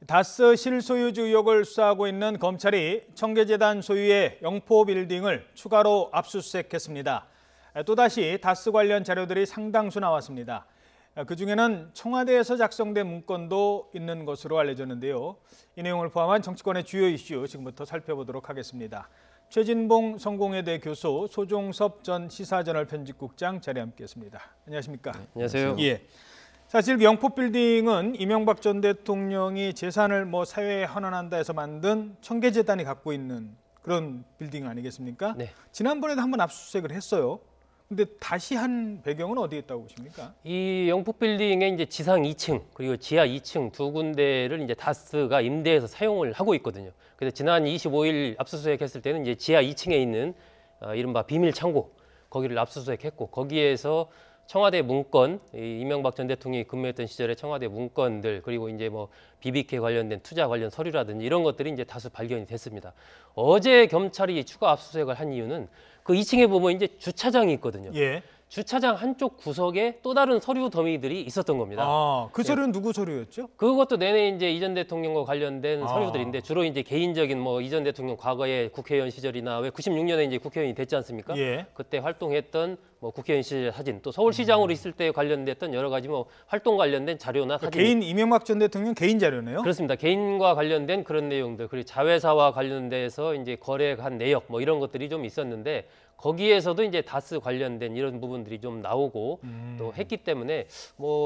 다스 실소유주 의혹을 수사하고 있는 검찰이 청계재단 소유의 영포 빌딩을 추가로 압수수색했습니다. 또다시 다스 관련 자료들이 상당수 나왔습니다. 그중에는 청와대에서 작성된 문건도 있는 것으로 알려졌는데요. 이 내용을 포함한 정치권의 주요 이슈 지금부터 살펴보도록 하겠습니다. 최진봉 성공회대 교수, 소종섭 전 시사저널 편집국장 자리에 함께했습니다. 안녕하십니까? 네, 안녕하세요. 예. 사실 영포 빌딩은 이명박 전 대통령이 재산을 사회에 헌원한다 해서 만든 청계재단이 갖고 있는 그런 빌딩 아니겠습니까? 네. 지난번에도 한번 압수수색을 했어요. 근데 다시 한 배경은 어디에 있다고 보십니까? 이 영포 빌딩의 이제 지상 2층 그리고 지하 2층 두 군데를 이제 다스가 임대해서 사용을 하고 있거든요. 그래서 지난 25일 압수수색했을 때는 이제 지하 2층에 있는 이른바 비밀 창고 거기를 압수수색했고, 거기에서 청와대 문건, 이명박 전 대통령이 근무했던 시절에 청와대 문건들, 그리고 이제 BBK 관련된 투자 관련 서류라든지 이런 것들이 이제 다수 발견이 됐습니다. 어제 경찰이 추가 압수수색을 한 이유는 그 2층에 보면 이제 주차장이 있거든요. 예. 주차장 한쪽 구석에 또 다른 서류 더미들이 있었던 겁니다. 아, 그 서류는 누구 서류였죠? 그것도 내내 이제 이 전 대통령과 관련된 서류들인데, 주로 이제 개인적인 이 전 대통령 과거에 국회의원 시절이나 왜 96년에 이제 국회의원이 됐지 않습니까? 예. 그때 활동했던 국회의원 시절 사진, 또 서울시장으로 있을 때 관련됐던 여러 가지 활동 관련된 자료나 사진. 개인 이명박 전 대통령 개인 자료네요. 그렇습니다. 개인과 관련된 그런 내용들, 그리고 자회사와 관련돼서 이제 거래한 내역 이런 것들이 좀 있었는데, 거기에서도 이제 다스 관련된 이런 부분들이 좀 나오고 또 했기 때문에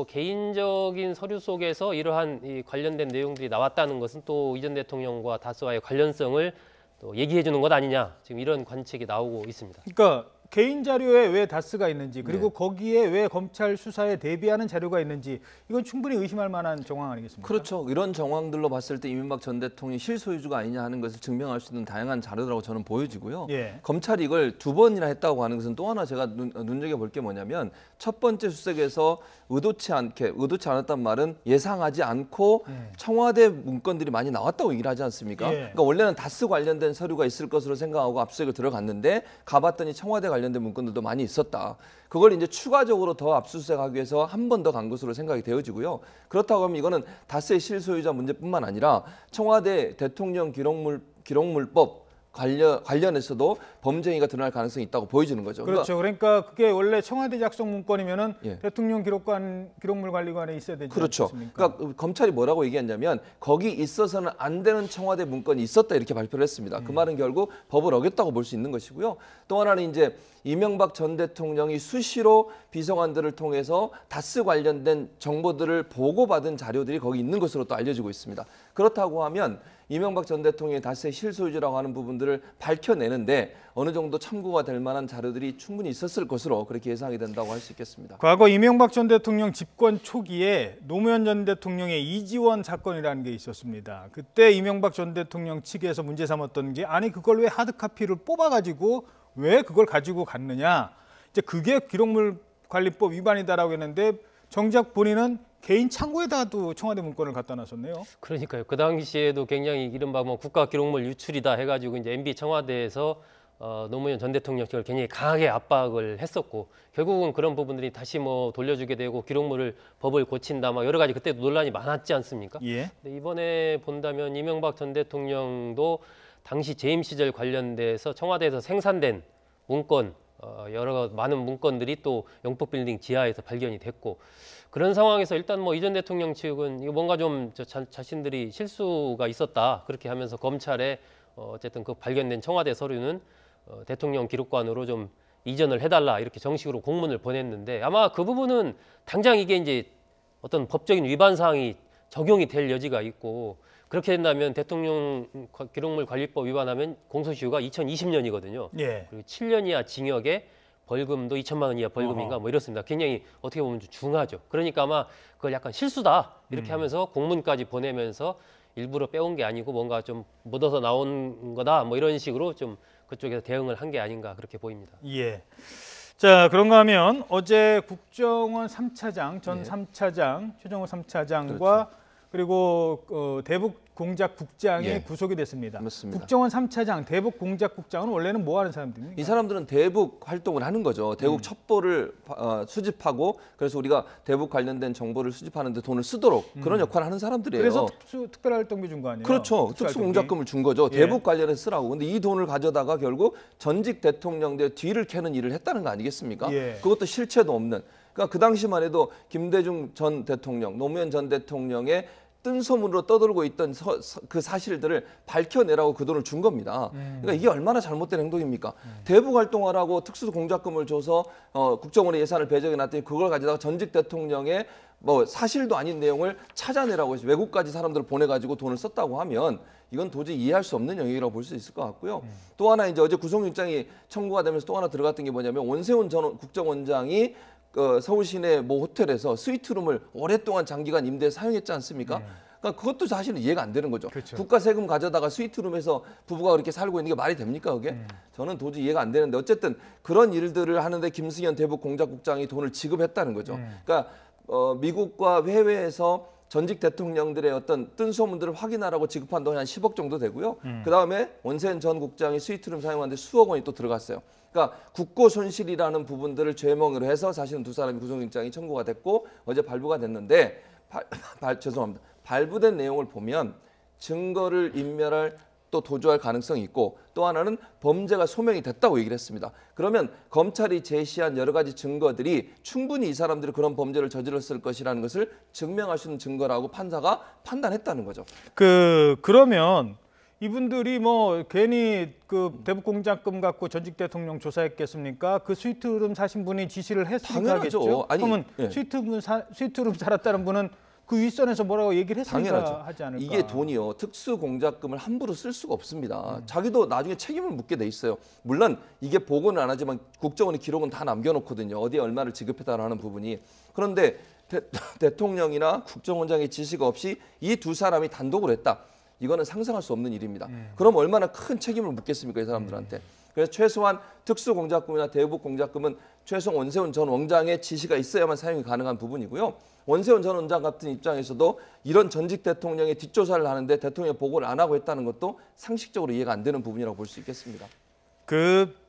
개인적인 서류 속에서 이러한 이 관련된 내용들이 나왔다는 것은 또 이 전 대통령과 다스와의 관련성을 또 얘기해 주는 것 아니냐, 지금 이런 관측이 나오고 있습니다. 그러니까 개인 자료에 왜 다스가 있는지, 그리고 거기에 왜 검찰 수사에 대비하는 자료가 있는지, 이건 충분히 의심할 만한 정황 아니겠습니까? 그렇죠. 이런 정황들로 봤을 때 이명박 전 대통령이 실소유주가 아니냐 하는 것을 증명할 수 있는 다양한 자료라고 저는 보여지고요. 예. 검찰이 이걸 2번이나 했다고 하는 것은 또 하나 제가 눈여겨볼 게 뭐냐면, 첫 번째 수색에서 의도치 않았단 말은 예상하지 않고 청와대 문건들이 많이 나왔다고 얘기를 하지 않습니까? 예. 그러니까 원래는 다스 관련된 서류가 있을 것으로 생각하고 압수수색을 들어갔는데, 가봤더니 청와대 관련된 문건들도 많이 있었다. 그걸 이제 추가적으로 더 압수수색하기 위해서 한 번 더 간 것으로 생각이 되어지고요. 그렇다고 하면 이거는 다스의 실소유자 문제뿐만 아니라 청와대 대통령 기록물법 관련해서도 범죄 행위가 드러날 가능성이 있다고 보여지는 거죠. 그렇죠. 그러니까 그게 원래 청와대 작성 문건이면은 예. 대통령 기록물관리관에 있어야 되지 그렇죠. 않습니까? 그러니까 검찰이 뭐라고 얘기했냐면, 거기 있어서는 안 되는 청와대 문건이 있었다 이렇게 발표를 했습니다. 그 말은 결국 법을 어겼다고 볼 수 있는 것이고요. 또 하나는 이제 이명박 전 대통령이 수시로 비서관들을 통해서 다스 관련된 정보들을 보고받은 자료들이 거기 있는 것으로 또 알려지고 있습니다. 그렇다고 하면 이명박 전 대통령이 다스의 실소유주라고 하는 부분들을 밝혀내는데 어느 정도 참고가 될 만한 자료들이 충분히 있었을 것으로 그렇게 예상이 된다고 할 수 있겠습니다. 과거 이명박 전 대통령 집권 초기에 노무현 전 대통령의 이지원 사건이라는 게 있었습니다. 그때 이명박 전 대통령 측에서 문제 삼았던 게, 아니 그걸 왜 하드카피를 뽑아가지고 왜 그걸 가지고 갔느냐, 이제 그게 기록물관리법 위반이다라고 했는데, 정작 본인은 개인 창고에다도 청와대 문건을 갖다 놨었네요. 그러니까요. 그 당시에도 굉장히 이른바 국가기록물 유출이다 해가지고 이제 MB 청와대에서 노무현 전 대통령 측을 굉장히 강하게 압박을 했었고, 결국은 그런 부분들이 다시 돌려주게 되고 기록물을 법을 고친다 여러 가지 그때도 논란이 많았지 않습니까? 예. 근데 이번에 본다면 이명박 전 대통령도 당시 재임 시절 관련돼서 청와대에서 생산된 문건, 여러 많은 문건들이 또 영포 빌딩 지하에서 발견이 됐고, 그런 상황에서 일단 이 전 대통령 측은 이거 뭔가 좀 자신들이 실수가 있었다 그렇게 하면서 검찰에 어쨌든 그 발견된 청와대 서류는 대통령 기록관으로 좀 이전을 해달라 이렇게 정식으로 공문을 보냈는데, 아마 그 부분은 당장 이게 이제 어떤 법적인 위반 사항이 적용이 될 여지가 있고, 그렇게 된다면 대통령 기록물관리법 위반하면 공소시효가 2020년이거든요. 예. 그리고 7년 이하 징역에 벌금도 2천만 원 이하 벌금인가 이렇습니다. 굉장히 어떻게 보면 좀 중하죠. 그러니까 아마 그걸 약간 실수다 이렇게 하면서 공문까지 보내면서 일부러 빼온 게 아니고 뭔가 좀 묻어서 나온 거다 이런 식으로 좀 그쪽에서 대응을 한 게 아닌가 그렇게 보입니다. 예. 자, 그런가 하면 어제 국정원 3차장, 전 3차장, 최정호 3차장과 그렇죠. 그리고 대북공작국장이 예. 구속이 됐습니다. 맞습니다. 국정원 3차장, 대북공작국장은 원래는 뭐 하는 사람들입니까? 이 사람들은 대북 활동을 하는 거죠. 대북 첩보를 수집하고 그래서 우리가 대북 관련된 정보를 수집하는 데 돈을 쓰도록 그런 역할을 하는 사람들이에요. 그래서 특별활동비 준 거 아니에요? 그렇죠. 특수공작금을 준 거죠. 예. 대북 관련해서 쓰라고. 근데 이 돈을 가져다가 결국 전직 대통령들의 뒤를 캐는 일을 했다는 거 아니겠습니까? 예. 그것도 실체도 없는. 그러니까 그 당시만 해도 김대중 전 대통령, 노무현 전 대통령의 뜬소문으로 떠돌고 있던 그 사실들을 밝혀내라고 그 돈을 준 겁니다. 그러니까 이게 얼마나 잘못된 행동입니까? 대북 활동하라고 특수공작금을 줘서 국정원에 예산을 배정해 놨더니 그걸 가져다가 전직 대통령의 뭐 사실도 아닌 내용을 찾아내라고 해서 외국까지 사람들을 보내가지고 돈을 썼다고 하면 이건 도저히 이해할 수 없는 영역이라고 볼 수 있을 것 같고요. 또 하나 이제 어제 구속영장이 청구가 되면서 또 하나 들어갔던 게 뭐냐면 원세훈 전 국정원장이 서울 시내 모 호텔에서 스위트룸을 오랫동안 장기간 임대 사용했지 않습니까? 그러니까 그것도 사실은 이해가 안 되는 거죠. 그렇죠. 국가 세금 가져다가 스위트룸에서 부부가 그렇게 살고 있는 게 말이 됩니까, 그게? 저는 도저히 이해가 안 되는데 어쨌든 그런 일들을 하는데 김승현 대북공작국장이 돈을 지급했다는 거죠. 그러니까 미국과 해외에서 전직 대통령들의 어떤 뜬소문들을 확인하라고 지급한 돈이 한 10억 정도 되고요. 그다음에 원세훈 전 국장이 스위트룸 사용하는데 수억 원이 또 들어갔어요. 그러니까 국고 손실이라는 부분들을 죄명으로 해서 사실은 두 사람이 구속영장이 청구가 됐고 어제 발부가 됐는데 죄송합니다. 발부된 내용을 보면 증거를 인멸할 또 도주할 가능성이 있고 또 하나는 범죄가 소명이 됐다고 얘기를 했습니다. 그러면 검찰이 제시한 여러 가지 증거들이 충분히 이 사람들이 그런 범죄를 저질렀을 것이라는 것을 증명할 수 있는 증거라고 판사가 판단했다는 거죠. 그러면 이분들이 뭐 괜히 그 대북공작금 갖고 전직 대통령 조사했겠습니까? 그 스위트룸 사신 분이 지시를 했으니까 당연하죠. 하겠죠. 아니, 그러면 예. 스위트룸 살았다는 분은 그 윗선에서 뭐라고 얘기를 했으니까 당연하죠. 하지 않을까. 이게 돈이요. 특수공작금을 함부로 쓸 수가 없습니다. 자기도 나중에 책임을 묻게 돼 있어요. 물론 이게 보고는 안 하지만 국정원의 기록은 다 남겨놓거든요. 어디에 얼마를 지급했다라는 부분이. 그런데 대통령이나 국정원장의 지시가 없이 이 두 사람이 단독으로 했다. 이거는 상상할 수 없는 일입니다. 그럼 얼마나 큰 책임을 묻겠습니까, 이 사람들한테. 그래서 최소한 특수공작금이나 대북공작금은 최소한 원세훈 전 원장의 지시가 있어야만 사용이 가능한 부분이고요. 원세훈 전 원장 같은 입장에서도 이런 전직 대통령의 뒷조사를 하는데 대통령이 보고를 안 하고 했다는 것도 상식적으로 이해가 안 되는 부분이라고 볼 수 있겠습니다.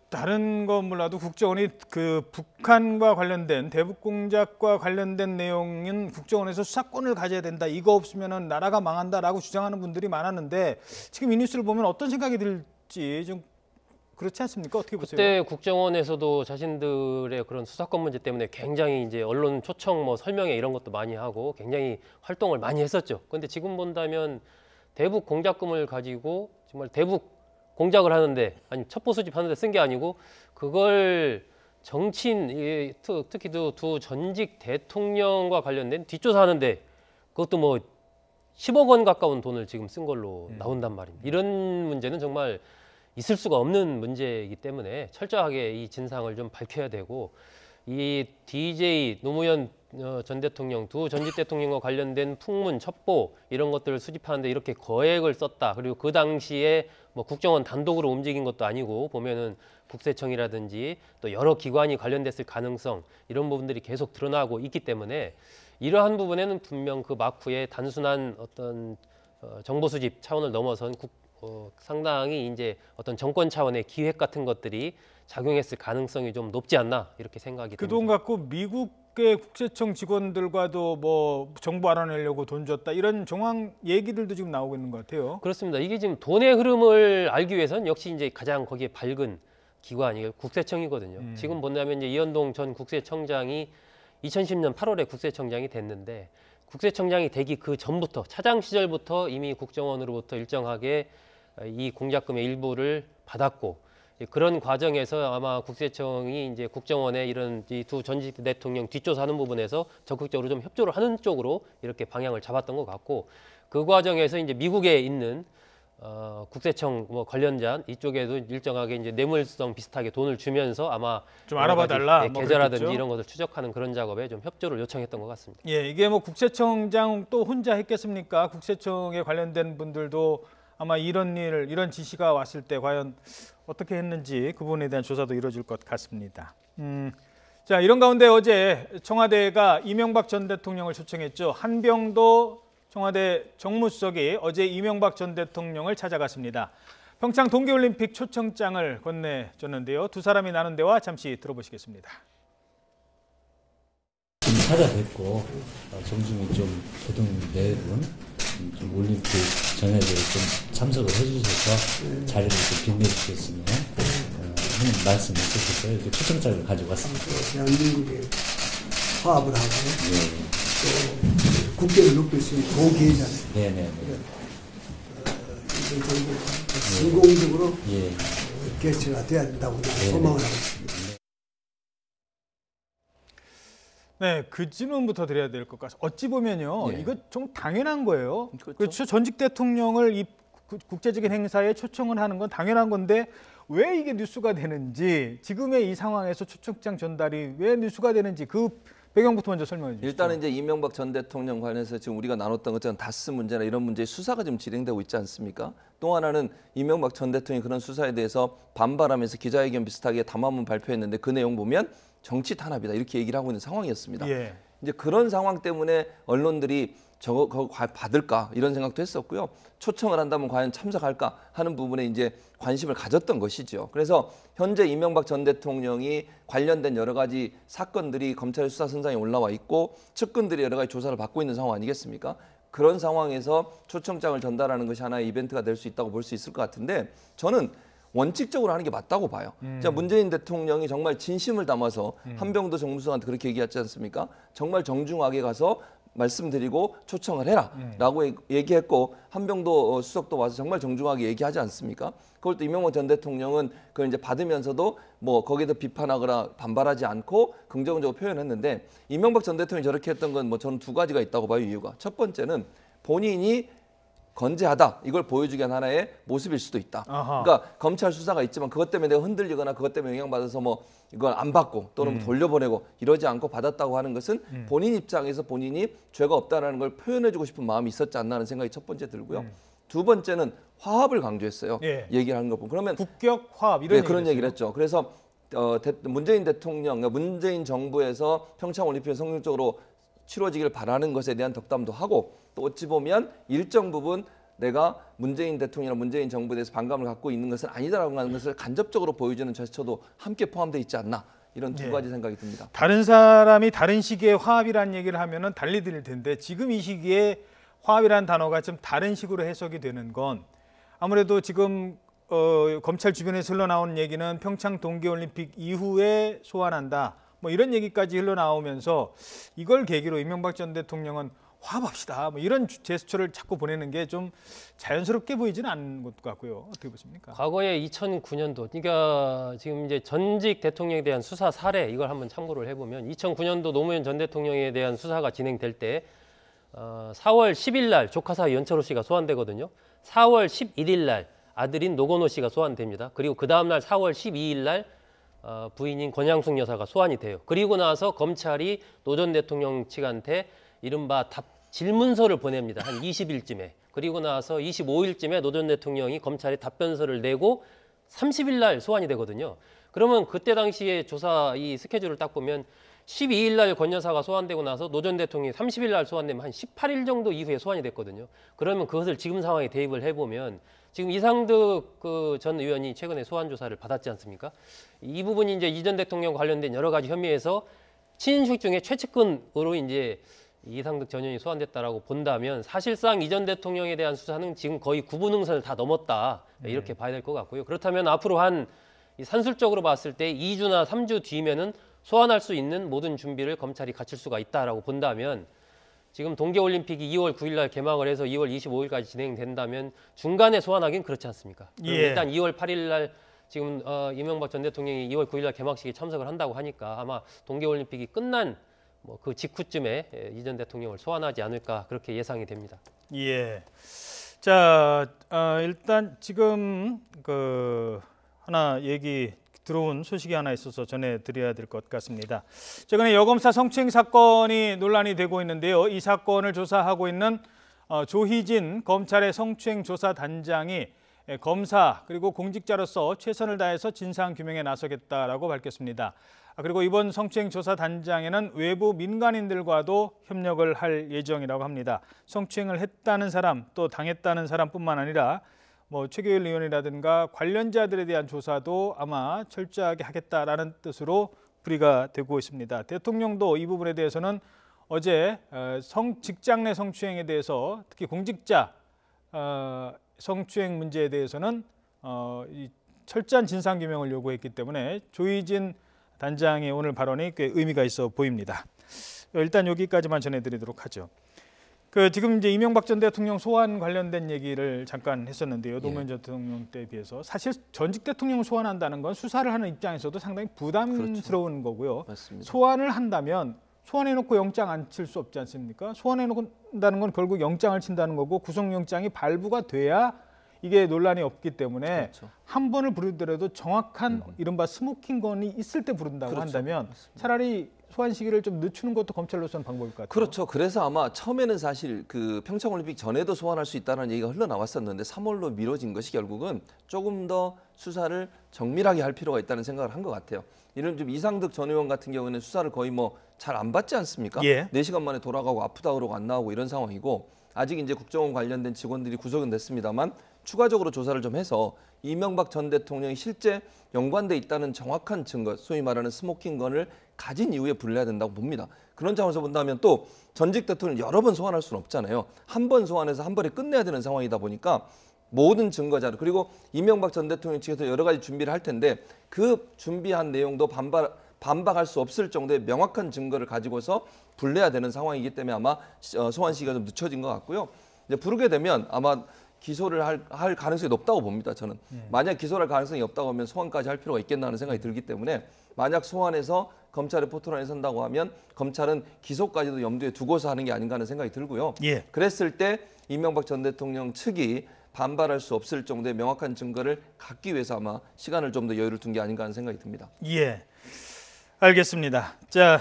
다른 건 몰라도 국정원이 그 북한과 관련된 대북공작과 관련된 내용은 국정원에서 수사권을 가져야 된다. 이거 없으면은 나라가 망한다라고 주장하는 분들이 많았는데 지금 이 뉴스를 보면 어떤 생각이 들지 좀 그렇지 않습니까? 어떻게 보세요? 그때 국정원에서도 자신들의 그런 수사권 문제 때문에 굉장히 이제 언론 초청 뭐 설명회 이런 것도 많이 하고 굉장히 활동을 많이 했었죠. 그런데 지금 본다면 대북 공작금을 가지고 정말 대북 공작을 하는데 아니 첩보 수집하는데 쓴 게 아니고 그걸 정치인 특히 두 전직 대통령과 관련된 뒷조사하는데 그것도 뭐 10억 원 가까운 돈을 지금 쓴 걸로 나온단 말입니다. 이런 문제는 정말 있을 수가 없는 문제이기 때문에 철저하게 이 진상을 좀 밝혀야 되고 이 DJ 노무현 전 대통령 두 전직 대통령과 관련된 풍문, 첩보 이런 것들을 수집하는데 이렇게 거액을 썼다. 그리고 그 당시에 뭐 국정원 단독으로 움직인 것도 아니고 보면은 국세청이라든지 또 여러 기관이 관련됐을 가능성 이런 부분들이 계속 드러나고 있기 때문에 이러한 부분에는 분명 그 막후에 단순한 어떤 정보 수집 차원을 넘어선 상당히 이제 어떤 정권 차원의 기획 같은 것들이 작용했을 가능성이 좀 높지 않나 이렇게 생각이 듭니다. 그 돈 갖고 미국의 국세청 직원들과도 뭐 정보 알아내려고 돈 줬다 이런 정황 얘기들도 지금 나오고 있는 것 같아요. 그렇습니다. 이게 지금 돈의 흐름을 알기 위해서는 역시 이제 가장 거기에 밝은 기관이 국세청이거든요. 지금 본다면 이제 이현동 전 국세청장이 2010년 8월에 국세청장이 됐는데 국세청장이 되기 그 전부터 차장 시절부터 이미 국정원으로부터 일정하게 이 공작금의 일부를 받았고 그런 과정에서 아마 국세청이 이제 국정원의 이런 이 두 전직 대통령 뒷조사하는 부분에서 적극적으로 좀 협조를 하는 쪽으로 이렇게 방향을 잡았던 것 같고 그 과정에서 이제 미국에 있는 국세청 뭐 관련자 이쪽에도 일정하게 이제 뇌물성 비슷하게 돈을 주면서 아마 좀 알아봐 달라 뭐 계좌라든지 이런 것을 추적하는 그런 작업에 좀 협조를 요청했던 것 같습니다. 예, 이게 뭐 국세청장 또 혼자 했겠습니까? 국세청에 관련된 분들도 아마 이런 지시가 왔을 때 과연 어떻게 했는지 그 부분에 대한 조사도 이루어질 것 같습니다. 자, 이런 가운데 어제 청와대가 이명박 전 대통령을 초청했죠. 한병도 청와대 정무수석이 어제 이명박 전 대통령을 찾아갔습니다. 평창 동계올림픽 초청장을 건네줬는데요. 두 사람이 나눈 대화 잠시 들어보시겠습니다. 좀 찾아뵙고 정중히 좀 초등 네 분 좀 올림픽 전에도 좀 참석을 해주셔서 자리를 좀 빛내주셨으면 하는 말씀이 있으셔서 이렇게 초청장을 가지고 왔습니다. 대한민국의 화합을 하고 또 국격을 높일 수 있는 좋은 기회잖아요. 네네. 이번 정부가 성공적으로 예. 개최가 돼야 된다고 소망을 하고 있습니다. 네, 그 질문부터 드려야 될 것 같습니다. 어찌 보면요, 예. 이거 좀 당연한 거예요. 그렇죠. 그렇죠. 전직 대통령을 이 국제적인 행사에 초청을 하는 건 당연한 건데 왜 이게 뉴스가 되는지, 지금의 이 상황에서 초청장 전달이 왜 뉴스가 되는지 그 배경부터 먼저 설명해 주시죠. 일단은 이제 이명박 전 대통령 관련해서 지금 우리가 나눴던 것처럼 다스 문제나 이런 문제의 수사가 지금 진행되고 있지 않습니까? 또 하나는 이명박 전 대통령이 그런 수사에 대해서 반발하면서 기자회견 비슷하게 담화문 발표했는데 그 내용 보면 정치 탄압이다 이렇게 얘기를 하고 있는 상황이었습니다. 예. 이제 그런 상황 때문에 언론들이 저거 받을까 이런 생각도 했었고요. 초청을 한다면 과연 참석할까 하는 부분에 이제 관심을 가졌던 것이죠. 그래서 현재 이명박 전 대통령이 관련된 여러 가지 사건들이 검찰의 수사선상에 올라와 있고 측근들이 여러 가지 조사를 받고 있는 상황 아니겠습니까? 그런 상황에서 초청장을 전달하는 것이 하나의 이벤트가 될 수 있다고 볼 수 있을 것 같은데 저는 원칙적으로 하는 게 맞다고 봐요. 자, 문재인 대통령이 정말 진심을 담아서 한병도 정무수석한테 그렇게 얘기했지 않습니까? 정말 정중하게 가서 말씀드리고 초청을 해라라고 얘기했고 한병도 수석도 와서 정말 정중하게 얘기하지 않습니까? 그걸 또 이명박 전 대통령은 그걸 이제 받으면서도 뭐 거기에 비판하거나 반발하지 않고 긍정적으로 표현했는데 이명박 전 대통령이 저렇게 했던 건 뭐 저는 두 가지가 있다고 봐요. 이유가 첫 번째는 본인이 건재하다 이걸 보여주기 위한 하나의 모습일 수도 있다. 아하. 그러니까 검찰 수사가 있지만 그것 때문에 내가 흔들리거나 그것 때문에 영향받아서 뭐 이걸 안 받고 또는 뭐 돌려보내고 이러지 않고 받았다고 하는 것은 본인 입장에서 본인이 죄가 없다라는 걸 표현해주고 싶은 마음이 있었지 않나 하는 생각이 첫 번째 들고요. 두 번째는 화합을 강조했어요. 예. 얘기를 하는 거 보면 그러면 국격 화합 이런 그런 얘기를 얘기를 했죠. 그래서 문재인 대통령, 문재인 정부에서 평창올림픽이 성공적으로 치러지길 바라는 것에 대한 덕담도 하고 또 어찌 보면 일정 부분 내가 문재인 대통령이나 문재인 정부에 대해서 반감을 갖고 있는 것은 아니다라고 하는 것을 간접적으로 보여주는 제스처도 함께 포함되어 있지 않나 이런 두 가지 생각이 듭니다. 다른 사람이 다른 시기에 화합이라는 얘기를 하면은 달리 들릴 텐데 지금 이 시기에 화합이라는 단어가 좀 다른 식으로 해석이 되는 건 아무래도 지금 검찰 주변에서 흘러나온 얘기는 평창 동계올림픽 이후에 소환한다. 뭐 이런 얘기까지 흘러나오면서 이걸 계기로 이명박 전 대통령은 화합합시다. 뭐 이런 제스처를 자꾸 보내는 게 좀 자연스럽게 보이지는 않은 것 같고요. 어떻게 보십니까? 과거에 2009년도, 그러니까 지금 이제 전직 대통령에 대한 수사 사례 이걸 한번 참고를 해보면 2009년도 노무현 전 대통령에 대한 수사가 진행될 때 4월 10일 날 조카 사위 연철호 씨가 소환되거든요. 4월 11일 날 아들인 노건호 씨가 소환됩니다. 그리고 그 다음 날 4월 12일 날 부인인 권양숙 여사가 소환이 돼요. 그리고 나서 검찰이 노 전 대통령 측한테 이른바 질문서를 보냅니다. 한 20일쯤에. 그리고 나서 25일쯤에 노 전 대통령이 검찰에 답변서를 내고 30일 날 소환이 되거든요. 그러면 그때 당시에 조사 이 스케줄을 딱 보면 12일 날 권 여사가 소환되고 나서 노 전 대통령이 30일 날 소환되면 한 18일 정도 이후에 소환이 됐거든요. 그러면 그것을 지금 상황에 대입을 해보면 지금 이상득 전 의원이 최근에 소환 조사를 받았지 않습니까? 이 부분이 이제 이 전 대통령 관련된 여러 가지 혐의에서 친인식 중에 최측근으로 이제 이상득 전 의원이 소환됐다라고 본다면 사실상 이 전 대통령에 대한 수사는 지금 거의 구분응선을 다 넘었다 이렇게 봐야 될 것 같고요. 그렇다면 앞으로 한 산술적으로 봤을 때 2주나 3주 뒤면은 소환할 수 있는 모든 준비를 검찰이 갖출 수가 있다라고 본다면 지금 동계올림픽이 2월 9일 날 개막을 해서 2월 25일까지 진행된다면 중간에 소환하기는 그렇지 않습니까? 예. 일단 2월 8일 날 지금 이명박 전 대통령이 2월 9일 날 개막식에 참석을 한다고 하니까 아마 동계올림픽이 끝난 뭐 그 직후쯤에 이 전 대통령을 소환하지 않을까 그렇게 예상이 됩니다. 예. 자, 일단 지금 하나 얘기 들어온 소식이 하나 있어서 전해드려야 될 것 같습니다. 최근에 여검사 성추행 사건이 논란이 되고 있는데요. 이 사건을 조사하고 있는 조희진 검찰의 성추행 조사 단장이 검사 그리고 공직자로서 최선을 다해서 진상 규명에 나서겠다라고 밝혔습니다. 그리고 이번 성추행 조사 단장에는 외부 민간인들과도 협력을 할 예정이라고 합니다. 성추행을 했다는 사람 또 당했다는 사람뿐만 아니라 최교일 의원이라든가 관련자들에 대한 조사도 아마 철저하게 하겠다라는 뜻으로 풀이가 되고 있습니다. 대통령도 이 부분에 대해서는 어제 직장 내 성추행에 대해서 특히 공직자 성추행 문제에 대해서는 철저한 진상규명을 요구했기 때문에 조희진 단장의 오늘 발언이 꽤 의미가 있어 보입니다. 일단 여기까지만 전해드리도록 하죠. 지금 이제 이명박 전 대통령 소환 관련된 얘기를 잠깐 했었는데요. 노무현 전 대통령 때에 비해서 사실 전직 대통령 소환한다는 건 수사를 하는 입장에서도 상당히 부담스러운 거고요. 맞습니다. 소환을 한다면 소환해놓고 영장 안 칠 수 없지 않습니까? 소환해놓는다는 건 결국 영장을 친다는 거고 구속영장이 발부가 돼야 이게 논란이 없기 때문에 한 번을 부르더라도 정확한 이른바 스모킹건이 있을 때 부른다고 한다면 차라리 소환 시기를 좀 늦추는 것도 검찰로서는 방법일 것 같아요. 그렇죠. 그래서 아마 처음에는 사실 평창올림픽 전에도 소환할 수 있다는 얘기가 흘러나왔었는데 3월로 미뤄진 것이 결국은 조금 더 수사를 정밀하게 할 필요가 있다는 생각을 한 것 같아요. 이런 좀 이상득 전 의원 같은 경우에는 수사를 거의 잘 안 받지 않습니까? 4시간 만에 돌아가고 아프다 그러고 안 나오고 이런 상황이고 아직 이제 국정원 관련된 직원들이 구속은 됐습니다만 추가적으로 조사를 좀 해서 이명박 전 대통령이 실제 연관돼 있다는 정확한 증거, 소위 말하는 스모킹건을 가진 이후에 불러야 된다고 봅니다. 그런 차원에서 본다면 또 전직 대통령 여러 번 소환할 수는 없잖아요. 한 번 소환해서 한 번에 끝내야 되는 상황이다 보니까 모든 증거 자료 그리고 이명박 전 대통령 측에서 여러 가지 준비를 할 텐데 그 준비한 내용도 반박할 수 없을 정도의 명확한 증거를 가지고서 불러야 되는 상황이기 때문에 아마 소환 시기가 좀 늦춰진 것 같고요. 이제 부르게 되면 아마 기소를 할 가능성이 높다고 봅니다. 저는 만약 기소를 할 가능성이 없다고 하면 소환까지 할 필요가 있겠나 하는 생각이 들기 때문에 만약 소환해서 검찰의 포토라인에 선다고 하면 검찰은 기소까지도 염두에 두고서 하는 게 아닌가 하는 생각이 들고요. 그랬을 때 이명박 전 대통령 측이 반발할 수 없을 정도의 명확한 증거를 갖기 위해서 아마 시간을 좀 더 여유를 둔 게 아닌가 하는 생각이 듭니다. 알겠습니다. 자,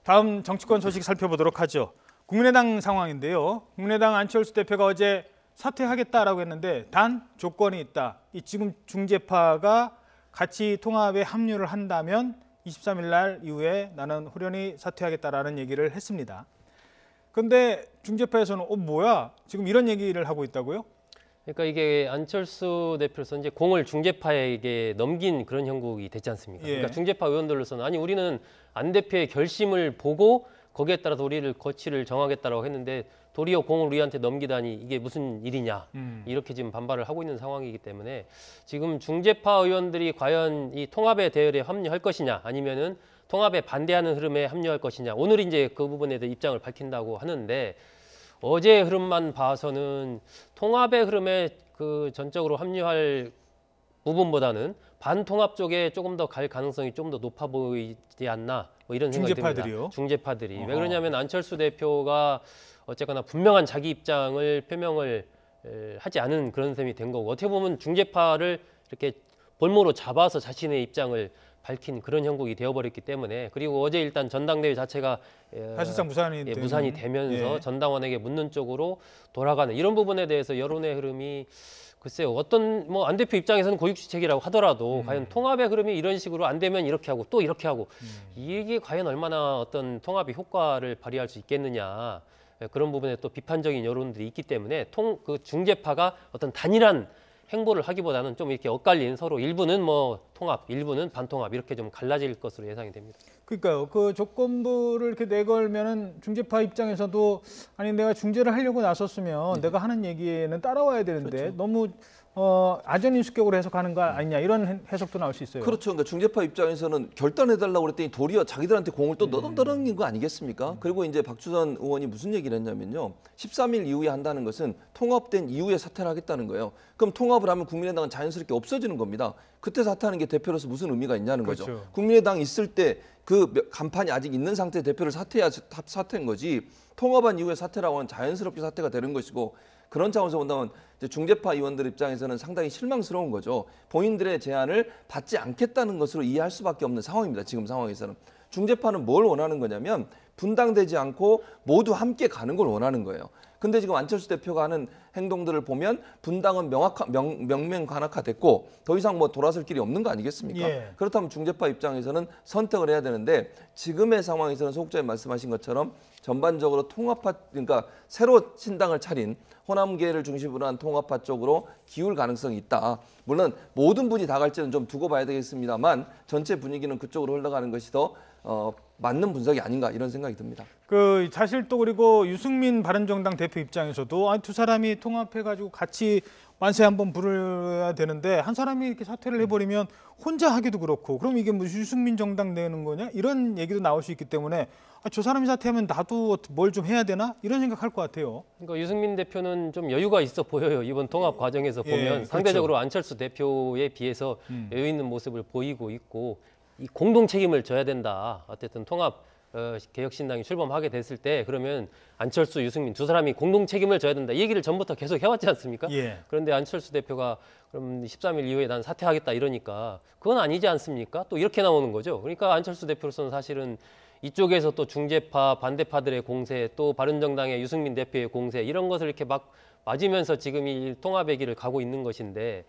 다음 정치권 소식 살펴보도록 하죠. 국민의당 상황인데요. 국민의당 안철수 대표가 어제 사퇴하겠다라고 했는데 단 조건이 있다. 이 지금 중재파가 같이 통합에 합류를 한다면 23일 날 이후에 나는 후련히 사퇴하겠다라는 얘기를 했습니다. 그런데 중재파에서는 뭐야? 지금 이런 얘기를 하고 있다고요? 그러니까 이게 안철수 대표로서 이제 공을 중재파에게 넘긴 그런 형국이 됐지 않습니까? 그러니까 중재파 의원들로서는 아니 우리는 안 대표의 결심을 보고 거기에 따라서 우리를 거취를 정하겠다라고 했는데 도리어 공을 우리한테 넘기다니 이게 무슨 일이냐 이렇게 지금 반발을 하고 있는 상황이기 때문에 지금 중재파 의원들이 과연 이 통합의 대열에 합류할 것이냐 아니면은 통합에 반대하는 흐름에 합류할 것이냐 오늘 이제 그 부분에 대해 입장을 밝힌다고 하는데 어제 흐름만 봐서는 통합의 흐름에 전적으로 합류할 부분보다는 반통합 쪽에 조금 더 갈 가능성이 좀 더 높아 보이지 않나 이런 생각이 듭니다. 중재파들이. 왜 그러냐면 안철수 대표가 어쨌거나 분명한 자기 입장을 표명을 하지 않은 그런 셈이 된 거고 어떻게 보면 중재파를 이렇게 볼모로 잡아서 자신의 입장을 밝힌 그런 형국이 되어버렸기 때문에 그리고 어제 일단 전당대회 자체가 사실상 무산이 되면서 전당원에게 묻는 쪽으로 돌아가는 이런 부분에 대해서 여론의 흐름이 글쎄요 어떤 안 대표 입장에서는 고육지책이라고 하더라도 과연 통합의 흐름이 이런 식으로 안 되면 이렇게 하고 또 이렇게 하고 이게 과연 얼마나 어떤 통합의 효과를 발휘할 수 있겠느냐 그런 부분에 또 비판적인 여론들이 있기 때문에 중재파가 어떤 단일한 행보를 하기보다는 좀 이렇게 엇갈린 서로 일부는 통합, 일부는 반통합 이렇게 좀 갈라질 것으로 예상이 됩니다. 그러니까요. 그 조건부를 이렇게 내걸면은 중재파 입장에서도 아니 내가 중재를 하려고 나섰으면 내가 하는 얘기에는 따라와야 되는데 너무 아전인수격으로 해석하는 거 아니냐 이런 해석도 나올 수 있어요. 그렇죠. 그러니까 중재파 입장에서는 결단해달라고 그랬더니 도리어 자기들한테 공을 또 너덜너덜인 거 아니겠습니까? 그리고 이제 박주선 의원이 무슨 얘기를 했냐면요. 13일 이후에 한다는 것은 통합된 이후에 사퇴를 하겠다는 거예요. 그럼 통합을 하면 국민의당은 자연스럽게 없어지는 겁니다. 그때 사퇴하는 게 대표로서 무슨 의미가 있냐는 거죠. 국민의당 있을 때 그 간판이 아직 있는 상태의 대표를 사퇴해야 사퇴인 거지 통합한 이후에 사퇴라고 하면 자연스럽게 사퇴가 되는 것이고 그런 차원에서 본다면 이제 중재파 의원들 입장에서는 상당히 실망스러운 거죠. 본인들의 제안을 받지 않겠다는 것으로 이해할 수밖에 없는 상황입니다. 지금 상황에서는. 중재파는 뭘 원하는 거냐면 분당되지 않고 모두 함께 가는 걸 원하는 거예요. 근데 지금 안철수 대표가 하는 행동들을 보면 분당은 명명관악화됐고 더 이상 뭐 돌아설 길이 없는 거 아니겠습니까? 예. 그렇다면 중재파 입장에서는 선택을 해야 되는데 지금의 상황에서는 소국장님 말씀하신 것처럼 전반적으로 통합파, 그러니까 새로 신당을 차린 호남계를 중심으로 한 통합파 쪽으로 기울 가능성이 있다. 물론 모든 분이 다 갈지는 좀 두고 봐야 되겠습니다만 전체 분위기는 그쪽으로 흘러가는 것이 더 맞는 분석이 아닌가 이런 생각이 듭니다. 그 사실 또 그리고 유승민 바른정당 대표 입장에서도 두 사람이 통합해가지고 같이 만세 한번 부르야 되는데 한 사람이 이렇게 사퇴를 해버리면 혼자 하기도 그렇고 그럼 이게 뭐 유승민 정당 되는 거냐 이런 얘기도 나올 수 있기 때문에 저 사람이 사퇴하면 나도 뭘 좀 해야 되나 이런 생각할 것 같아요. 그러니까 유승민 대표는 좀 여유가 있어 보여요. 이번 통합 과정에서 보면 그렇죠. 상대적으로 안철수 대표에 비해서 여유 있는 모습을 보이고 있고 이 공동 책임을 져야 된다. 어쨌든 통합 개혁신당이 출범하게 됐을 때 그러면 안철수, 유승민 두 사람이 공동 책임을 져야 된다. 이 얘기를 전부터 계속 해왔지 않습니까? 예. 그런데 안철수 대표가 그럼 13일 이후에 난 사퇴하겠다 이러니까 그건 아니지 않습니까? 또 이렇게 나오는 거죠. 그러니까 안철수 대표로서는 사실은 이쪽에서 또 중재파, 반대파들의 공세, 또 바른정당의 유승민 대표의 공세 이런 것을 이렇게 막 맞으면서 지금 이 통합의 길을 가고 있는 것인데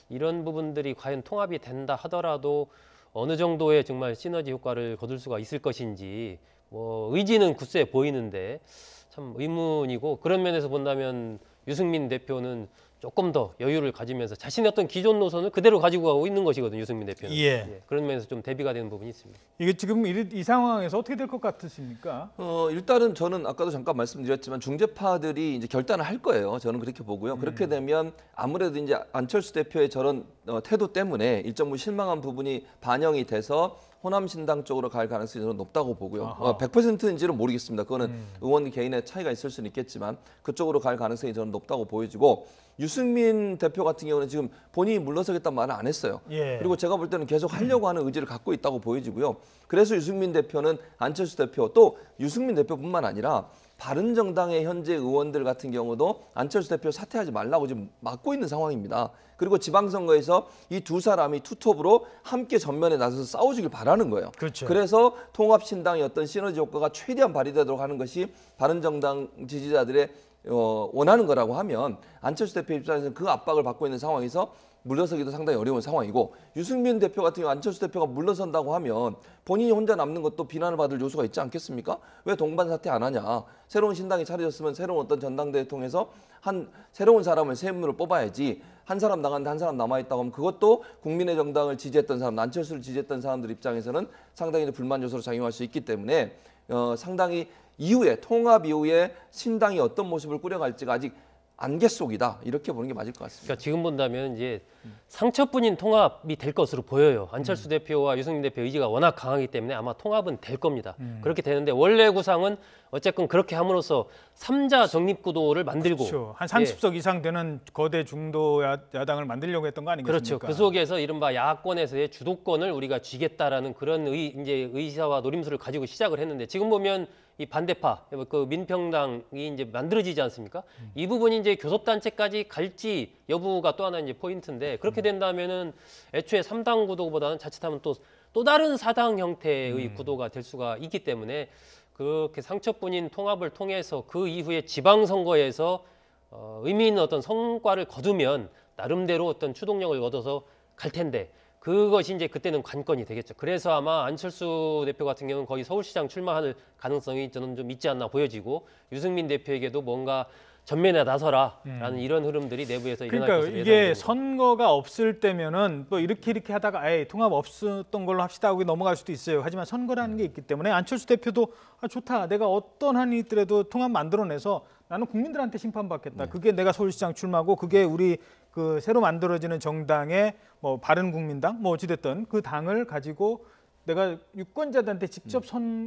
이런 부분들이 과연 통합이 된다 하더라도 어느 정도의 정말 시너지 효과를 거둘 수가 있을 것인지 뭐 의지는 굳세 보이는데 참 의문이고 그런 면에서 본다면 유승민 대표는 조금 더 여유를 가지면서 자신의 어떤 기존 노선을 그대로 가지고 가고 있는 것이거든요. 유승민 대표는. 예. 그런 면에서 좀 대비가 되는 부분이 있습니다. 이게 지금 이 상황에서 어떻게 될 것 같으십니까? 일단은 저는 아까도 잠깐 말씀드렸지만 중재파들이 이제 결단을 할 거예요. 저는 그렇게 보고요. 그렇게 되면 아무래도 이제 안철수 대표의 저런 태도 때문에 일정 부분 실망한 부분이 반영이 돼서 호남신당 쪽으로 갈 가능성이 저는 높다고 보고요. 100%인지는 모르겠습니다. 그거는 의원 개인의 차이가 있을 수는 있겠지만 그쪽으로 갈 가능성이 저는 높다고 보여지고 유승민 대표 같은 경우는 지금 본인이 물러서겠다는 말을 안 했어요. 예. 그리고 제가 볼 때는 계속 하려고 하는 의지를 갖고 있다고 보여지고요. 그래서 유승민 대표는 안철수 대표 또 유승민 대표뿐만 아니라 바른정당의 현재 의원들 같은 경우도 안철수 대표 사퇴하지 말라고 지금 막고 있는 상황입니다. 그리고 지방선거에서 이 두 사람이 투톱으로 함께 전면에 나서서 싸워주길 바라는 거예요. 그렇죠. 그래서 통합신당의 어떤 시너지 효과가 최대한 발휘되도록 하는 것이 바른정당 지지자들의 원하는 거라고 하면 안철수 대표 입장에서는 그 압박을 받고 있는 상황에서 물러서기도 상당히 어려운 상황이고 유승민 대표 같은 경우 안철수 대표가 물러선다고 하면 본인이 혼자 남는 것도 비난을 받을 요소가 있지 않겠습니까? 왜 동반 사퇴 안 하냐? 새로운 신당이 차려졌으면 새로운 어떤 전당대회 통해서 한 새로운 사람을 새 인물을 뽑아야지 한 사람 나갔는데 한 사람 남아있다고 하면 그것도 국민의 정당을 지지했던 사람, 안철수를 지지했던 사람들 입장에서는 상당히 불만 요소로 작용할 수 있기 때문에 상당히 이후에 통합 이후에 신당이 어떤 모습을 꾸려갈지가 아직 안개 속이다 이렇게 보는 게 맞을 것 같습니다. 그러니까 지금 본다면 이제 상처뿐인 통합이 될 것으로 보여요. 안철수 대표와 유승민 대표 의지가 워낙 강하기 때문에 아마 통합은 될 겁니다. 그렇게 되는데 원래 구상은 어쨌건 그렇게 함으로써 3자 정립 구도를 만들고 그렇죠. 한 30석 이상 되는 거대 중도 야당을 만들려고 했던 거 아니겠습니까? 그렇죠. 그 속에서 이른바 야권에서의 주도권을 우리가 쥐겠다라는 그런 이제 의사와 노림수를 가지고 시작을 했는데 지금 보면 이 반대파, 그 민평당이 이제 만들어지지 않습니까? 이 부분이 이제 교섭단체까지 갈지 여부가 또 하나 이제 포인트인데 그렇게 된다면은 애초에 3당 구도보다는 자칫하면 또 다른 4당 형태의 구도가 될 수가 있기 때문에 그렇게 상처뿐인 통합을 통해서 그 이후에 지방선거에서 의미 있는 어떤 성과를 거두면 나름대로 어떤 추동력을 얻어서 갈 텐데 그것이 이제 그때는 관건이 되겠죠. 그래서 아마 안철수 대표 같은 경우는 거의 서울시장 출마할 가능성이 저는 좀 있지 않나 보여지고 유승민 대표에게도 뭔가 전면에 나서라라는 이런 흐름들이 내부에서 일어날 것으로 그러니까 예상됩니다. 이게 선거가 없을 때면은 뭐 이렇게 하다가 통합 없었던 걸로 합시다 하고 넘어갈 수도 있어요. 하지만 선거라는 게 있기 때문에 안철수 대표도 좋다. 내가 어떤 한이 있더라도 통합 만들어내서 나는 국민들한테 심판받겠다. 그게 내가 서울시장 출마고 그게 우리 그 새로 만들어지는 정당의 뭐 바른국민당 뭐 어찌됐든 그 당을 가지고 내가 유권자들한테 직접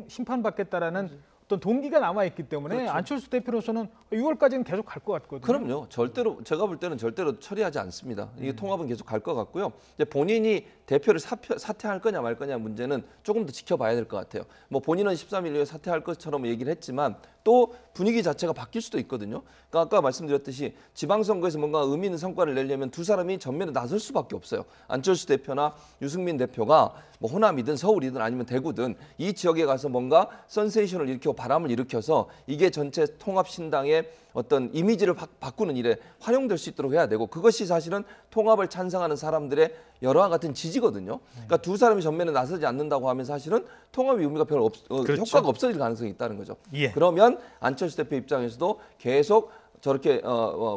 심판받겠다라는 어떤 동기가 남아있기 때문에 그렇죠. 안철수 대표로서는 6월까지는 계속 갈 것 같거든요. 그럼요. 절대로 제가 볼 때는 절대로 처리하지 않습니다. 이게 통합은 계속 갈 것 같고요. 이제 본인이 대표를 사퇴할 거냐 말 거냐 문제는 조금 더 지켜봐야 될 것 같아요. 뭐 본인은 13일 후에 사퇴할 것처럼 얘기를 했지만 또 분위기 자체가 바뀔 수도 있거든요. 그러니까 아까 말씀드렸듯이 지방선거에서 뭔가 의미 있는 성과를 내려면 두 사람이 전면에 나설 수밖에 없어요. 안철수 대표나 유승민 대표가 뭐 호남이든 서울이든 아니면 대구든 이 지역에 가서 뭔가 센세이션을 일으키고 바람을 일으켜서 이게 전체 통합신당의 어떤 이미지를 바꾸는 일에 활용될 수 있도록 해야 되고 그것이 사실은 통합을 찬성하는 사람들의 여러와 같은 지지거든요. 그러니까 두 사람이 전면에 나서지 않는다고 하면 사실은 통합의 의미가 별로 그렇죠. 효과가 없어질 가능성이 있다는 거죠. 예. 그러면 안철수 대표 입장에서도 계속 저렇게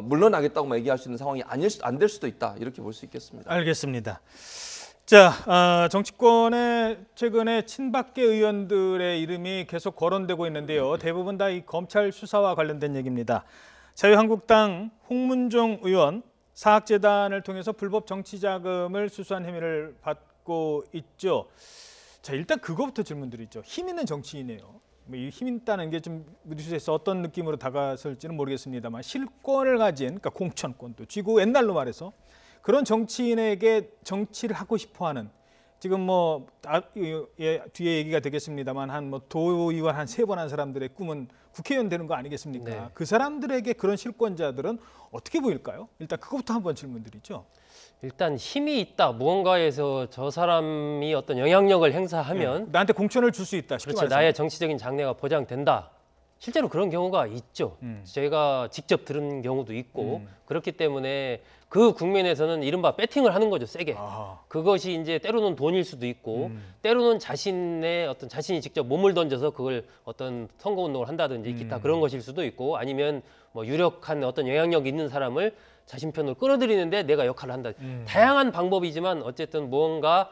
물러나겠다고 얘기할 수 있는 상황이 안 될 수도 있다 이렇게 볼 수 있겠습니다. 알겠습니다. 자, 정치권에 최근에 친박계 의원들의 이름이 계속 거론되고 있는데요. 대부분 다 이 검찰 수사와 관련된 얘기입니다. 자유한국당 홍문종 의원 사학재단을 통해서 불법 정치자금을 수수한 혐의를 받고 있죠. 자, 일단 그거부터 질문드리죠. 힘 있는 정치인이에요. 이 힘 있다는 게 좀 뉴스에서 어떤 느낌으로 다가설지는 모르겠습니다만 실권을 가진, 그러니까 공천권도 쥐고 옛날로 말해서 그런 정치인에게 정치를 하고 싶어하는 지금 뒤에 얘기가 되겠습니다만 한 도의원 한 3번 한 사람들의 꿈은 국회의원 되는 거 아니겠습니까? 네. 그 사람들에게 그런 실권자들은 어떻게 보일까요? 일단 그것부터 한번 질문드리죠. 일단 힘이 있다. 무언가에서 저 사람이 어떤 영향력을 행사하면 나한테 공천을 줄 수 있다. 쉽게 그렇죠. 말해서. 나의 정치적인 장래가 보장된다. 실제로 그런 경우가 있죠. 제가 직접 들은 경우도 있고 그렇기 때문에 그 국면에서는 이른바 배팅을 하는 거죠. 세게. 아하. 그것이 이제 때로는 돈일 수도 있고 때로는 자신이 직접 몸을 던져서 그걸 어떤 선거운동을 한다든지 기타 그런 것일 수도 있고 아니면 뭐 유력한 어떤 영향력 있는 사람을 자신 편으로 끌어들이는데 내가 역할을 한다. 다양한 방법이지만 어쨌든 무언가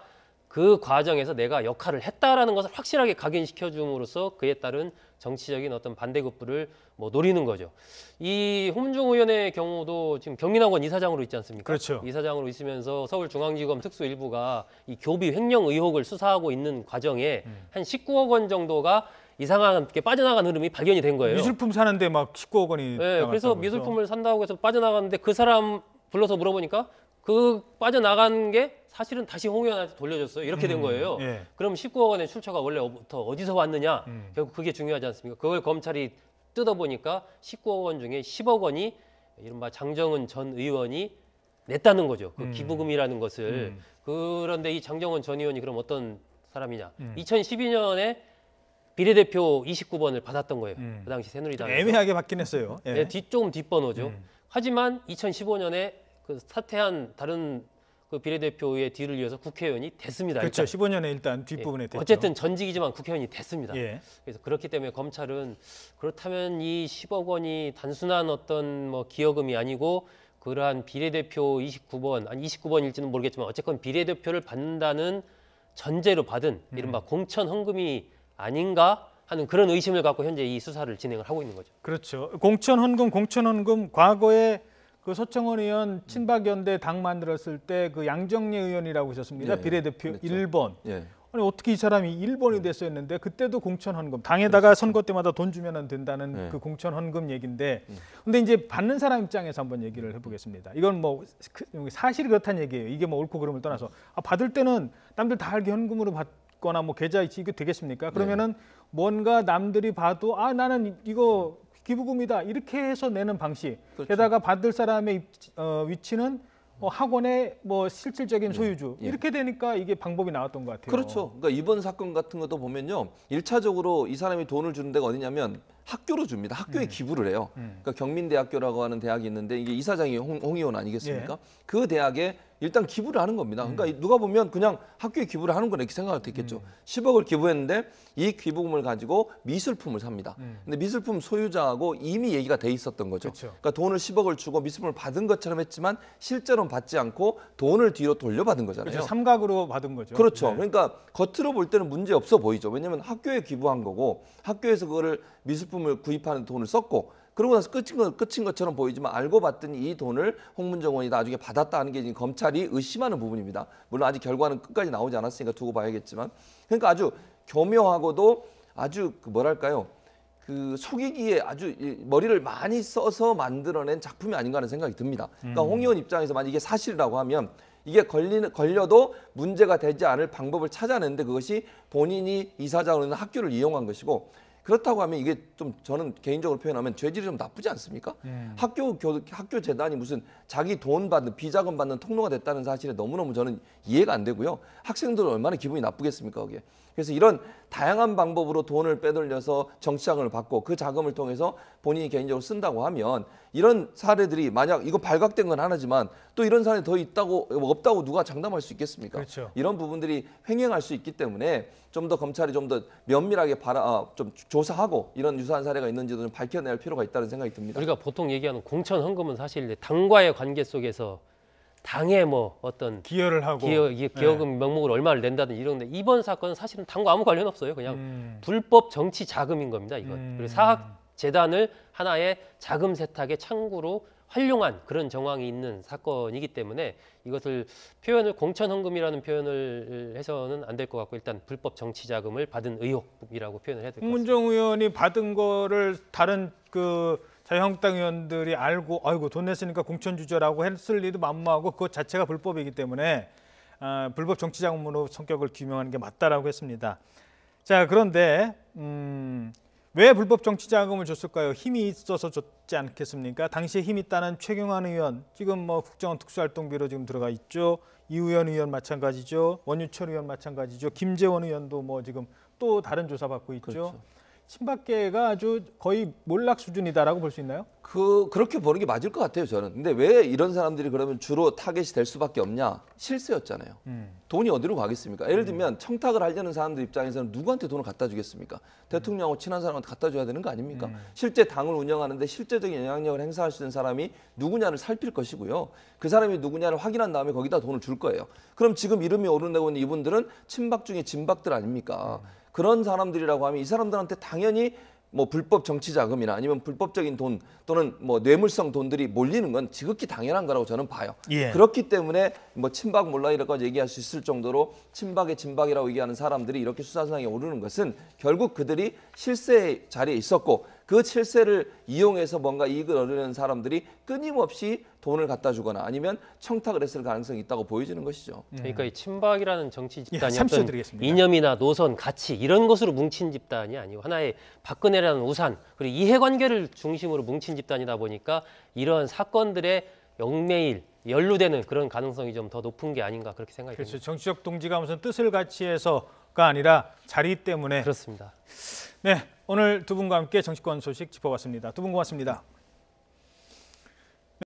그 과정에서 내가 역할을 했다라는 것을 확실하게 각인시켜 줌으로써 그에 따른 정치적인 어떤 반대급부를 노리는 거죠. 이 홍문종 의원의 경우도 지금 경민학원 이사장으로 있지 않습니까? 그렇죠. 이사장으로 있으면서 서울중앙지검 특수일부가 이 교비 횡령 의혹을 수사하고 있는 과정에 한 19억 원 정도가 이상하게 빠져나간 흐름이 발견이 된 거예요. 미술품 사는데 막 19억 원이 네, 그래서 미술품을 산다고 해서 빠져나갔는데 그 사람 불러서 물어보니까 그 빠져나간 게 사실은 다시 홍 의원한테 돌려줬어요. 이렇게 된 거예요. 예. 그럼 19억 원의 출처가 원래부터 어디서 왔느냐? 결국 그게 중요하지 않습니까? 그걸 검찰이 뜯어보니까 19억 원 중에 10억 원이 이른바 장정은 전 의원이 냈다는 거죠. 그 기부금이라는 것을. 그런데 이 장정은 전 의원이 그럼 어떤 사람이냐? 2012년에 비례대표 29번을 받았던 거예요. 그 당시 새누리당에서. 애매하게 받긴 했어요. 예. 네, 조금 뒷번호죠. 하지만 2015년에 그 사퇴한 다른 그 비례대표의 뒤를 이어서 국회의원이 됐습니다. 그렇죠. 일단. 15년에 일단 뒷부분에 예, 됐죠. 어쨌든 전직이지만 국회의원이 됐습니다. 예. 그래서 그렇기 때문에 검찰은 그렇다면 이 10억 원이 단순한 어떤 기여금이 아니고 그러한 비례대표 29번, 아니 29번일지는 모르겠지만 어쨌건 비례대표를 받는다는 전제로 받은 이른바 공천 헌금이 아닌가 하는 그런 의심을 갖고 현재 이 수사를 진행을 하고 있는 거죠. 그렇죠. 공천 헌금 과거에 그 서청원 의원 친박연대 당 만들었을 때 그 양정례 의원이라고 있었습니다. 예, 비례대표 그렇죠. 1번. 예. 아니 어떻게 이 사람이 1번이 됐었는데 그때도 공천 헌금 당에다가 선거 때마다 돈 주면 된다는 네. 그 공천 헌금 얘기인데 근데 이제 받는 사람 입장에서 한번 얘기를 해보겠습니다. 이건 사실이 그렇다는 얘기예요. 이게 옳고 그름을 떠나서 받을 때는 남들 다 알게 현금으로 받거나 계좌 이체 이게 되겠습니까? 그러면은 뭔가 남들이 봐도 나는 이거 기부금이다 이렇게 해서 내는 방식. 그렇죠. 게다가 받을 사람의 위치는 학원의 실질적인 소유주 예. 이렇게 되니까 이게 방법이 나왔던 것 같아요. 그렇죠. 그러니까 이번 사건 같은 것도 보면요. 1차적으로 이 사람이 돈을 주는 데가 어디냐면 학교로 줍니다. 학교에 기부를 해요. 그러니까 경민대학교라고 하는 대학이 있는데 이게 이사장이 홍 의원 아니겠습니까? 예. 그 대학에 일단 기부를 하는 겁니다. 그러니까 누가 보면 그냥 학교에 기부를 하는 거네 이렇게 생각할 수 있겠죠. 10억을 기부했는데 이 기부금을 가지고 미술품을 삽니다. 근데 미술품 소유자하고 이미 얘기가 돼 있었던 거죠. 그렇죠. 그러니까 돈을 10억을 주고 미술품을 받은 것처럼 했지만 실제로는 받지 않고 돈을 뒤로 돌려받은 거잖아요. 그렇죠. 삼각으로 받은 거죠. 그렇죠. 네. 그러니까 겉으로 볼 때는 문제 없어 보이죠. 왜냐하면 학교에 기부한 거고 학교에서 그거를 미술품을 구입하는 돈을 썼고 그러고 나서 끝인 것처럼 보이지만 알고 봤더니 이 돈을 홍문정 의원이 나중에 받았다는 게 지금 검찰이 의심하는 부분입니다. 물론 아직 결과는 끝까지 나오지 않았으니까 두고 봐야겠지만 그러니까 아주 교묘하고도 아주 그 속이기에 아주 머리를 많이 써서 만들어낸 작품이 아닌가 하는 생각이 듭니다. 그러니까 홍 의원 입장에서 만약 이게 사실이라고 하면 이게 걸려도 문제가 되지 않을 방법을 찾아내는데 그것이 본인이 이사장으로 있는 학교를 이용한 것이고 그렇다고 하면 이게 좀 저는 개인적으로 표현하면 죄질이 좀 나쁘지 않습니까? 학교 재단이 무슨 자기 돈 받는 비자금 받는 통로가 됐다는 사실에 너무너무 저는 이해가 안 되고요. 학생들은 얼마나 기분이 나쁘겠습니까? 그게. 그래서 이런 다양한 방법으로 돈을 빼돌려서 정치 자금을 받고 그 자금을 통해서 본인이 개인적으로 쓴다고 하면 이런 사례들이 만약 이거 발각된 건 하나지만 또 이런 사례 더 있다고 없다고 누가 장담할 수 있겠습니까? 그렇죠. 이런 부분들이 횡행할 수 있기 때문에 좀 더 검찰이 좀 더 면밀하게 좀 조사하고 이런 유사한 사례가 있는지도 좀 밝혀낼 필요가 있다는 생각이 듭니다. 우리가 보통 얘기하는 공천 헌금은 사실 당과의 관계 속에서 당에 뭐 어떤 기여를 하고 기여금 명목으로 얼마를 낸다든지 이런데 이번 사건은 사실은 당과 아무 관련 없어요. 그냥 불법 정치 자금인 겁니다. 이건. 그리고 사학재단을 하나의 자금 세탁의 창구로 활용한 그런 정황이 있는 사건이기 때문에 이것을 표현을 공천 헌금이라는 표현을 해서는 안 될 것 같고 일단 불법 정치 자금을 받은 의혹이라고 표현을 해야 될 것 같습니다. 홍문정 의원이 받은 거를 다른 그 자유한국당 의원들이 알고 아이고 돈 냈으니까 공천 주저라고 했을 리도 만무하고 그것 자체가 불법이기 때문에 불법 정치 자금으로 성격을 규명하는 게 맞다라고 했습니다. 자, 그런데 왜 불법 정치 자금을 줬을까요? 힘이 있어서 줬지 않겠습니까? 당시에 힘 있다는 최경환 의원, 지금 뭐 국정원 특수활동비로 지금 들어가 있죠. 이우현 의원 마찬가지죠. 원유철 의원 마찬가지죠. 김재원 의원도 뭐 지금 또 다른 조사 받고 있죠. 그렇죠. 친박계가 아주 거의 몰락 수준이다라고 볼 수 있나요? 그렇게 보는 게 맞을 것 같아요, 저는. 근데 왜 이런 사람들이 그러면 주로 타겟이 될 수밖에 없냐? 실세였잖아요. 돈이 어디로 가겠습니까? 예를 들면 청탁을 하려는 사람들 입장에서는 누구한테 돈을 갖다 주겠습니까? 대통령하고 친한 사람한테 갖다 줘야 되는 거 아닙니까? 실제 당을 운영하는데 실제적인 영향력을 행사할 수 있는 사람이 누구냐를 살필 것이고요. 그 사람이 누구냐를 확인한 다음에 거기다 돈을 줄 거예요. 그럼 지금 이름이 오르내고 있는 이분들은 친박 중에 진박들 아닙니까? 그런 사람들이라고 하면 이 사람들한테 당연히 뭐 불법 정치 자금이나 아니면 불법적인 돈 또는 뭐 뇌물성 돈들이 몰리는 건 지극히 당연한 거라고 저는 봐요. 예. 그렇기 때문에 뭐 친박 몰라 이렇게 얘기할 수 있을 정도로 친박의 진박이라고 얘기하는 사람들이 이렇게 수사상에 오르는 것은 결국 그들이 실세 자리에 있었고 그 실세를 이용해서 뭔가 이익을 얻으려는 사람들이 끊임없이 돈을 갖다 주거나 아니면 청탁을 했을 가능성이 있다고 보여지는 것이죠. 그러니까 이 친박이라는 정치 집단이 30초 어떤 드리겠습니다. 이념이나 노선, 가치 이런 것으로 뭉친 집단이 아니고 하나의 박근혜라는 우산 그리고 이해관계를 중심으로 뭉친 집단이다 보니까 이런 사건들의 영매일 연루되는 그런 가능성이 좀 더 높은 게 아닌가 그렇게 생각이 그렇죠. 듭니다. 정치적 동지가 무슨 뜻을 같이 해서가 아니라 자리 때문에. 그렇습니다. 네, 오늘 두 분과 함께 정치권 소식 짚어봤습니다. 두 분 고맙습니다.